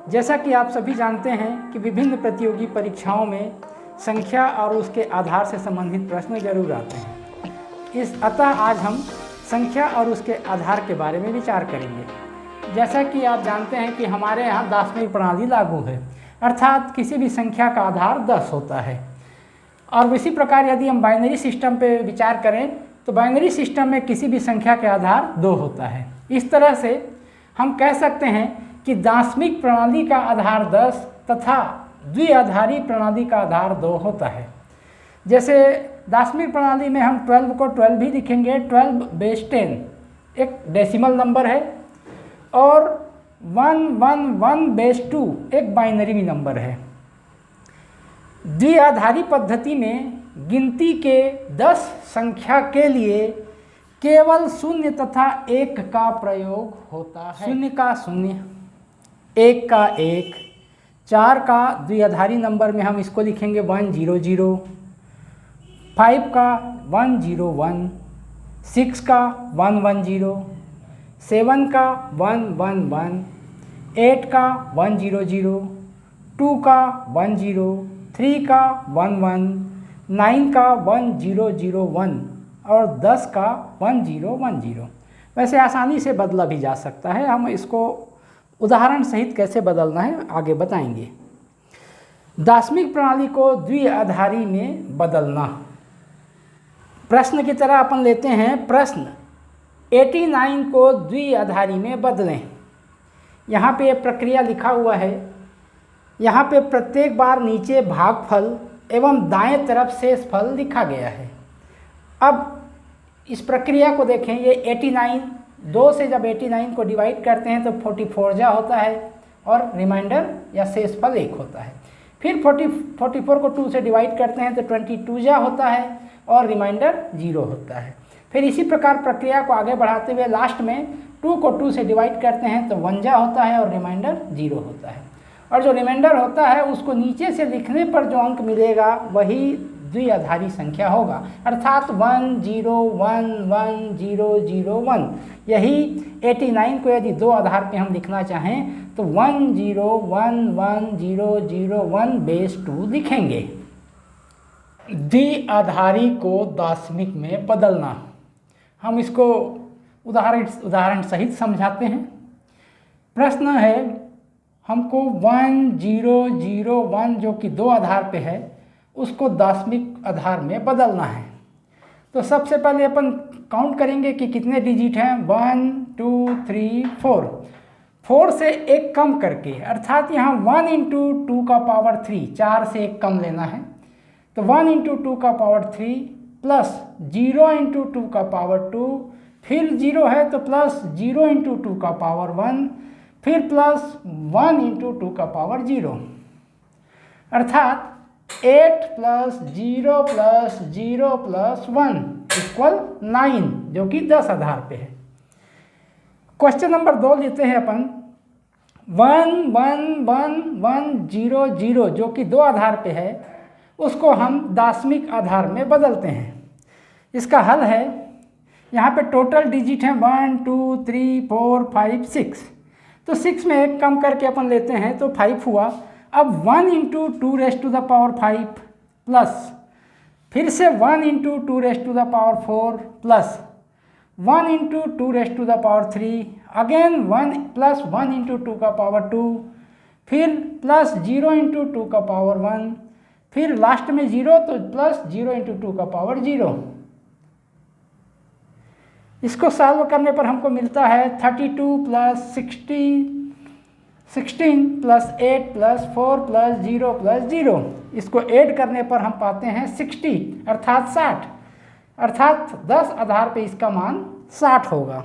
जैसा कि आप सभी जानते हैं कि विभिन्न प्रतियोगी परीक्षाओं में संख्या और उसके आधार से संबंधित प्रश्न जरूर आते हैं। अतः आज हम संख्या और उसके आधार के बारे में विचार करेंगे। जैसा कि आप जानते हैं कि हमारे यहाँ दाशमिक प्रणाली लागू है, अर्थात किसी भी संख्या का आधार 10 होता है। और इसी प्रकार यदि हम बाइनरी सिस्टम पे विचार करें तो बाइनरी सिस्टम में किसी भी संख्या के आधार 2 होता है। इस तरह से हम कह सकते हैं कि दाशमिक प्रणाली का आधार 10 तथा द्विआधारी प्रणाली का आधार 2 होता है। जैसे दाशमिक प्रणाली में हम 12 को 12 भी लिखेंगे, 12 बेस 10 एक डेसिमल नंबर है, और 111 बेस 2 एक बाइनरी नंबर है। द्विआधारी पद्धति में गिनती के 10 संख्या के लिए केवल 0 तथा 1 का प्रयोग होता है। 0 का 0, 1 का 1, 4 का द्विआधारी नंबर में हम इसको लिखेंगे 100, 5 का 101, 6 का 110, 7 का 111, 8 का 100, 2 का 10, 3 का 11, 9 का 1001 और 10 का 1010। वैसे आसानी से बदला भी जा सकता है, हम इसको उदाहरण सहित कैसे बदलना है आगे बताएंगे। दाशमिक प्रणाली को द्विआधारी में बदलना। प्रश्न की तरह अपन लेते हैं प्रश्न 89 को द्विआधारी में बदलें। यहाँ पे प्रक्रिया लिखा हुआ है। यहाँ पे प्रत्येक बार नीचे भागफल एवं दाएं तरफ शेषफल लिखा गया है। अब इस प्रक्रिया को देखें, ये 89 2 से जब 89 को डिवाइड करते हैं तो 44 जा होता है और रिमाइंडर या शेषफल 1 होता है। फिर 44 को 2 से डिवाइड करते हैं तो 22 जा होता है और रिमाइंडर 0 होता है। फिर इसी प्रकार प्रक्रिया को आगे बढ़ाते हुए लास्ट में 2 को 2 से डिवाइड करते हैं तो 1 जा होता है और रिमाइंडर 0 होता है। और जो रिमाइंडर होता है उसको नीचे से लिखने पर जो अंक मिलेगा वही द्विआधारी संख्या होगा, अर्थात 101101। यही 89 को यदि 2 आधार पे हम लिखना चाहें तो 101101 बेस 2 लिखेंगे। द्विआधारी को दाशमिक में बदलना, हम इसको उदाहरण सहित समझाते हैं। प्रश्न है, हमको 1001 जो कि 2 आधार पे है उसको दाशमिक आधार में बदलना है। तो सबसे पहले अपन काउंट करेंगे कि कितने डिजिट हैं। 1 2 3 4। 4 से 1 कम करके, अर्थात यहाँ 1 इंटू 2 का पावर 3, 4 से 1 कम लेना है। तो 1 इंटू 2 का पावर 3 प्लस 0 इंटू 2 का पावर 2, फिर 0 है तो प्लस 0 इंटू 2 का पावर 1, फिर प्लस 1 इंटू 2 का पावर 0, अर्थात 8 प्लस 0 प्लस 0 प्लस 1 इक्वल 9, जो कि 10 आधार पे है। क्वेश्चन नंबर 2 लेते हैं अपन। 111100 जो कि 2 आधार पे है उसको हम दाशमिक आधार में बदलते हैं। इसका हल है, यहाँ पे टोटल डिजिट है 1 2 3 4 5 6। तो 6 में 1 कम करके अपन लेते हैं तो 5 हुआ। अब 1 into 2 raise to the power 5 plus फिर से 1 into 2 raise to the power 4 plus 1 into 2 raise to the power 3, again 1 plus 1 into 2 का पावर 2, फिर प्लस 0 इंटू 2 का पावर 1, फिर लास्ट में 0 तो प्लस 0 इंटू 2 का पावर 0। इसको सॉल्व करने पर हमको मिलता है 32 plus 16 plus 8 plus 4 plus 0 plus 0। इसको ऐड करने पर हम पाते हैं 60 अर्थात 60, अर्थात 10 आधार पे इसका मान 60 होगा।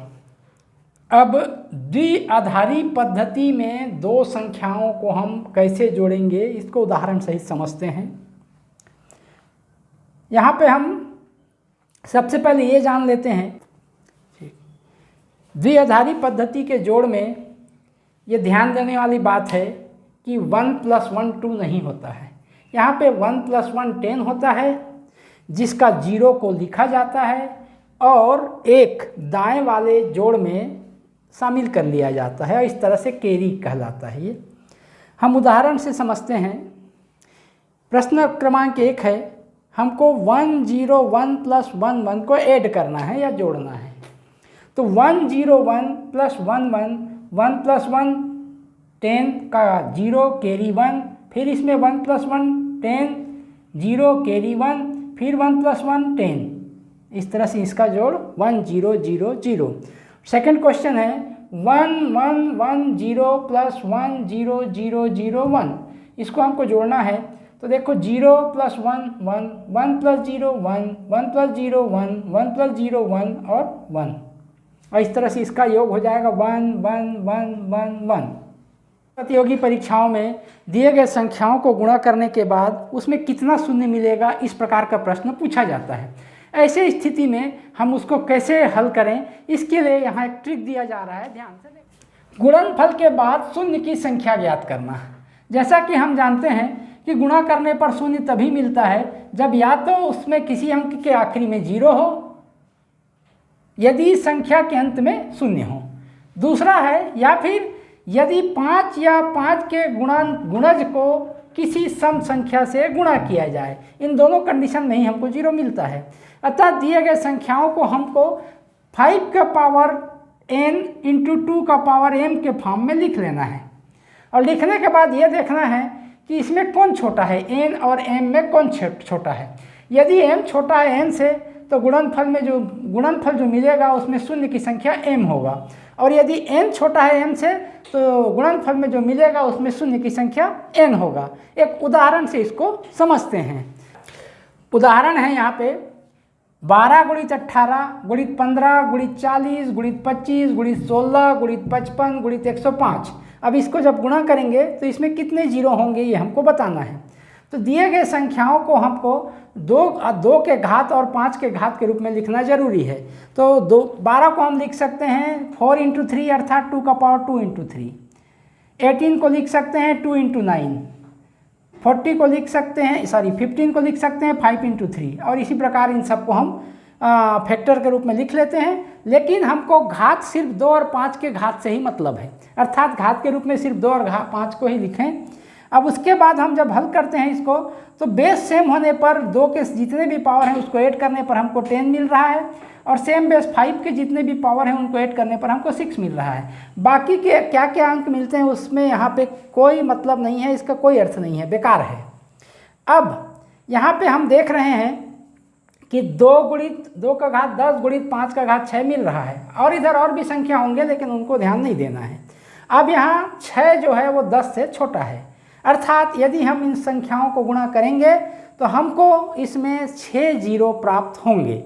अब द्विआधारी पद्धति में 2 संख्याओं को हम कैसे जोड़ेंगे इसको उदाहरण सहित समझते हैं। यहाँ पे हम सबसे पहले ये जान लेते हैं, द्विआधारी पद्धति के जोड़ में ये ध्यान देने वाली बात है कि 1 + 1 2 नहीं होता है। यहाँ पे 1 + 1 10 होता है, जिसका 0 को लिखा जाता है और 1 दाएं वाले जोड़ में शामिल कर लिया जाता है। इस तरह से कैरी कहलाता है ये। हम उदाहरण से समझते हैं। प्रश्न क्रमांक 1 है, हमको 101 प्लस 11 को ऐड करना है या जोड़ना है। तो 101 प्लस 11, 1 प्लस 1 10 का 0 कैरी 1, फिर इसमें 1 प्लस 1 10, 0 कैरी 1, फिर 1 प्लस 1 10। इस तरह से इसका जोड़ 1 0 0 0। सेकेंड क्वेश्चन है 1 1 1 0 प्लस 1 0 0 0 1। इसको हमको जोड़ना है। तो देखो 0 प्लस 1 1, 1 प्लस 0 1, 1 प्लस 0 1, 1 प्लस 0 1 और 1, और इस तरह से इसका योग हो जाएगा 1 1 1 1 1। प्रतियोगी परीक्षाओं में दिए गए संख्याओं को गुणा करने के बाद उसमें कितना शून्य मिलेगा, इस प्रकार का प्रश्न पूछा जाता है। ऐसे स्थिति में हम उसको कैसे हल करें, इसके लिए यहाँ एक ट्रिक दिया जा रहा है, ध्यान से देखें। गुणनफल के बाद शून्य की संख्या ज्ञात करना। जैसा कि हम जानते हैं कि गुणा करने पर शून्य तभी मिलता है जब या तो उसमें किसी अंक के आखिरी में 0 हो, यदि संख्या के अंत में शून्य हो। दूसरा है या फिर यदि 5 या 5 के गुणज को किसी सम संख्या से गुणा किया जाए। इन दोनों कंडीशन में ही हमको 0 मिलता है। अतः दिए गए संख्याओं को हमको 5 का पावर n इंटू 2 का पावर m के फॉर्म में लिख लेना है, और लिखने के बाद ये देखना है कि इसमें कौन छोटा है, n और m में कौन छोटा है। यदि m छोटा है n से तो गुणनफल जो मिलेगा उसमें शून्य की संख्या m होगा, और यदि n छोटा है m से तो गुणनफल में जो मिलेगा उसमें शून्य की संख्या n होगा। एक उदाहरण से इसको समझते हैं। उदाहरण है यहाँ पे 12 गुणित 18 गुणित 15 गुणित 40 गुणित 25 गुणित 16 गुणित 55 गुणित 105। अब इसको जब गुणा करेंगे तो इसमें कितने जीरो होंगे ये हमको बताना है। तो दिए गए संख्याओं को हमको 2 के घात और 5 के घात के रूप में लिखना जरूरी है। तो 12 को हम लिख सकते हैं 4 इंटू 3 अर्थात 2 का पावर 2 इंटू 3। 18 को लिख सकते हैं 2 इंटू 9। 40 को लिख सकते हैं 15 को लिख सकते हैं 5 इंटू 3, और इसी प्रकार इन सबको हम फैक्टर के रूप में लिख लेते हैं। लेकिन हमको घात सिर्फ 2 और 5 के घात से ही मतलब है, अर्थात घात के रूप में सिर्फ 2 और 5 को ही लिखें। अब उसके बाद हम जब हल करते हैं इसको तो बेस सेम होने पर 2 के जितने भी पावर हैं उसको ऐड करने पर हमको 10 मिल रहा है, और सेम बेस 5 के जितने भी पावर हैं उनको ऐड करने पर हमको 6 मिल रहा है। बाकी के क्या क्या अंक मिलते हैं उसमें यहाँ पे कोई मतलब नहीं है, इसका कोई अर्थ नहीं है, बेकार है। अब यहाँ पे हम देख रहे हैं कि 2 गुणित 2 का घात 10 गुणित 5 का घात 6 मिल रहा है, और इधर और भी संख्या होंगे लेकिन उनको ध्यान नहीं देना है। अब यहाँ 6 जो है वो 10 से छोटा है, अर्थात यदि हम इन संख्याओं को गुणा करेंगे तो हमको इसमें 6 जीरो प्राप्त होंगे।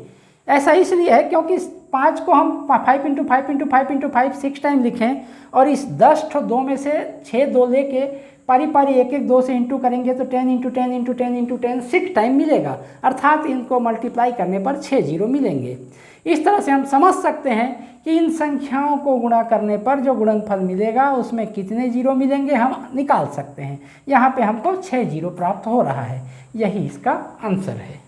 ऐसा इसलिए है क्योंकि 5 को हम 5 इंटू 5 इंटू 5 इंटू 5 6 टाइम लिखें, और इस 10 2 में से 6 2 लेके पारी पारी एक 2 से इंटू करेंगे तो 10 इंटू 10 इंटू 10 इंटू 10 6 टाइम मिलेगा, अर्थात इनको मल्टीप्लाई करने पर 6 जीरो मिलेंगे। इस तरह से हम समझ सकते हैं कि इन संख्याओं को गुणा करने पर जो गुणनफल मिलेगा उसमें कितने जीरो मिलेंगे हम निकाल सकते हैं। यहाँ पे हमको 6 जीरो प्राप्त हो रहा है, यही इसका आंसर है।